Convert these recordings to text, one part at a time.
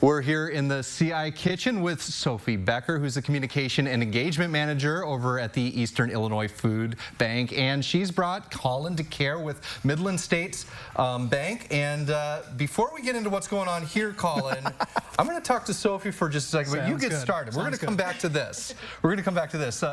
We're here in the CI kitchen with Sophie Becker, who's the Communication and Engagement Manager over at the Eastern Illinois Food Bank, and she's brought Colin to care with Midland States Bank. And before we get into what's going on here, Colin, I'm going to talk to Sophie for just a second, but you get started. We're going to come back to this. We're going to come back to this.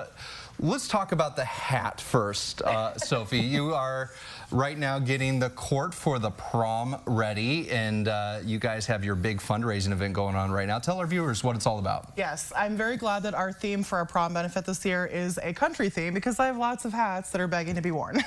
Let's talk about the hat first, Sophie. You are right now getting the court for the prom ready, and you guys have your big fundraising event going on right now. Tell our viewers what it's all about. Yes, I'm very glad that our theme for our prom benefit this year is a country theme because I have lots of hats that are begging to be worn.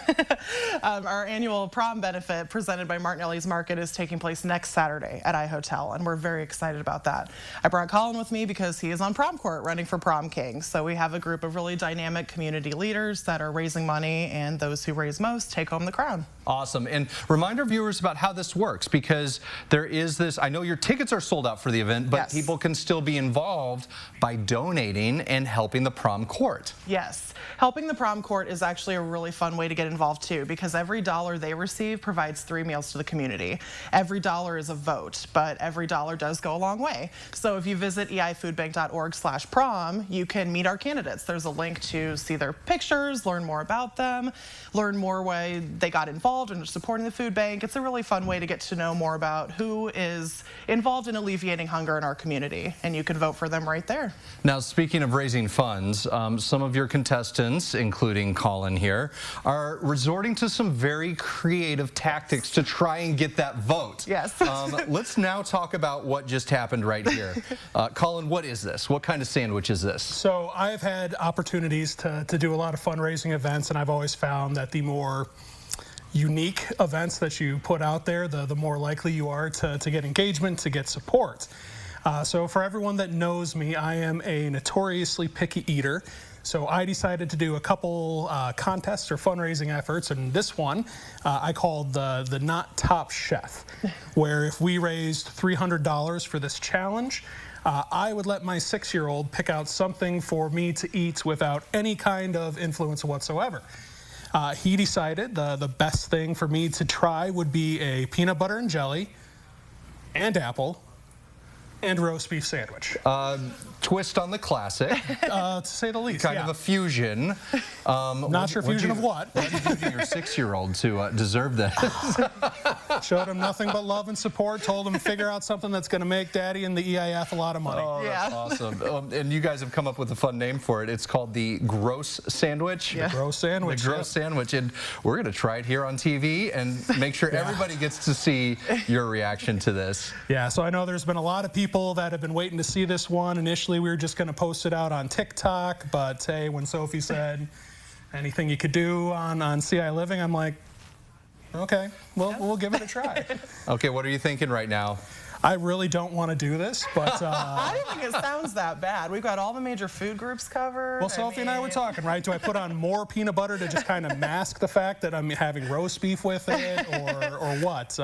Our annual prom benefit presented by Martinelli's Market is taking place next Saturday at iHotel, and we're very excited about that. I brought Colin with me because he is on prom court running for prom king. So we have a group of really dynamic community leaders that are raising money, and those who raise most take home the crown. Awesome. And remind our viewers about how this works, because there is this, I know your tickets are sold out for the event, but yes, people can still be involved by donating and helping the prom court. Yes. Helping the prom court is actually a really fun way to get involved too, because every dollar they receive provides 3 meals to the community. Every dollar is a vote, but every dollar does go a long way. So if you visit eifoodbank.org/prom, you can meet our candidates. There's a link to see their pictures, learn more about them, learn more why they got involved and are supporting the food bank. It's a really fun way to get to know more about who is involved in alleviating hunger in our community, and you can vote for them right there. Now, speaking of raising funds, some of your contestants, including Colin here, are resorting to some very creative tactics to try and get that vote. Yes. Let's now talk about what just happened right here. Colin, what is this? What kind of sandwich is this? So I've had opportunities to do a lot of fundraising events, and I've always found that the more unique events that you put out there, the more likely you are to get engagement, to get support. So for everyone that knows me, I am a notoriously picky eater. So I decided to do a couple contests or fundraising efforts, and this one I called the Not Top Chef, where if we raised $300 for this challenge, I would let my 6-year-old pick out something for me to eat without any kind of influence whatsoever. He decided the best thing for me to try would be a peanut butter and jelly and apple and roast beef sandwich. Twist on the classic. To say the least, Kind of a fusion. Not sure fusion of what. What did you do to your 6-year-old to deserve this? Showed him nothing but love and support, told him figure out something that's going to make Daddy and the EIF a lot of money. Oh, that's awesome. And you guys have come up with a fun name for it. It's called the Gross Sandwich. Yeah. The Gross Sandwich. The Gross Sandwich. And we're going to try it here on TV and make sure everybody gets to see your reaction to this. Yeah, so I know there's been a lot of people that have been waiting to see this one. Initially, we were just going to post it out on TikTok, but hey, when Sophie said anything you could do on ciLiving, I'm like, okay, we'll give it a try. Okay, what are you thinking right now? I really don't want to do this, but I don't think it sounds that bad. We've got all the major food groups covered. Well, Sophie and I were talking, right? Do I put on more peanut butter to just kind of mask the fact that I'm having roast beef with it, or what?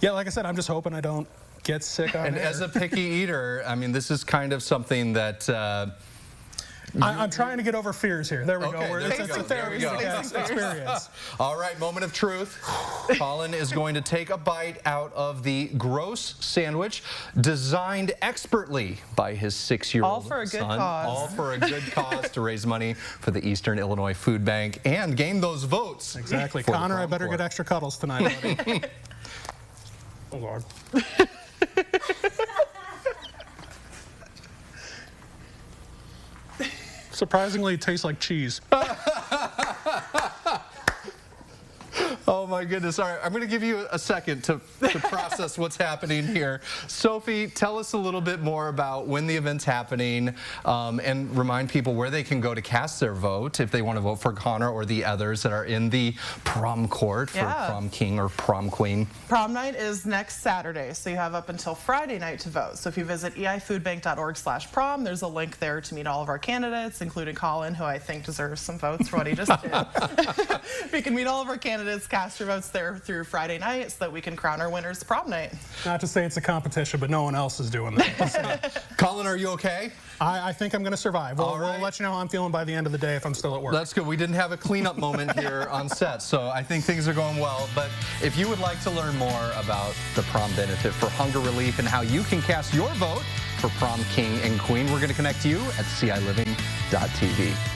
Yeah, like I said, I'm just hoping I don't get sick on it. And as a picky eater, I mean, this is kind of something that I'm trying to get over fears here. There we go. It's a therapeutic experience. All right, moment of truth. Colin is going to take a bite out of the Gross Sandwich, designed expertly by his 6-year-old son. All for a good cause. All for a good cause to raise money for the Eastern Illinois Food Bank and gain those votes. Exactly. Connor, I better get extra cuddles tonight, buddy. Oh, Lord. Surprisingly, it tastes like cheese. Oh my goodness. All right, I'm going to give you a second to process what's happening here. Sophie, tell us a little bit more about when the event's happening, and remind people where they can go to cast their vote if they want to vote for Connor or the others that are in the prom court for prom king or prom queen. Prom night is next Saturday, so you have up until Friday night to vote. So if you visit eifoodbank.org/prom, there's a link there to meet all of our candidates, including Colin, who I think deserves some votes for what he just did. You can meet all of our candidates, cast your your votes there through Friday night so that we can crown our winners prom night. Not to say it's a competition, but no one else is doing that. Colin, are you okay? I think I'm going to survive. We'll let you know how I'm feeling by the end of the day if I'm still at work. That's good. We didn't have a cleanup moment here on set, so I think things are going well. But if you would like to learn more about the prom benefit for hunger relief and how you can cast your vote for prom king and queen, we're going to connect you at ciLiving.tv.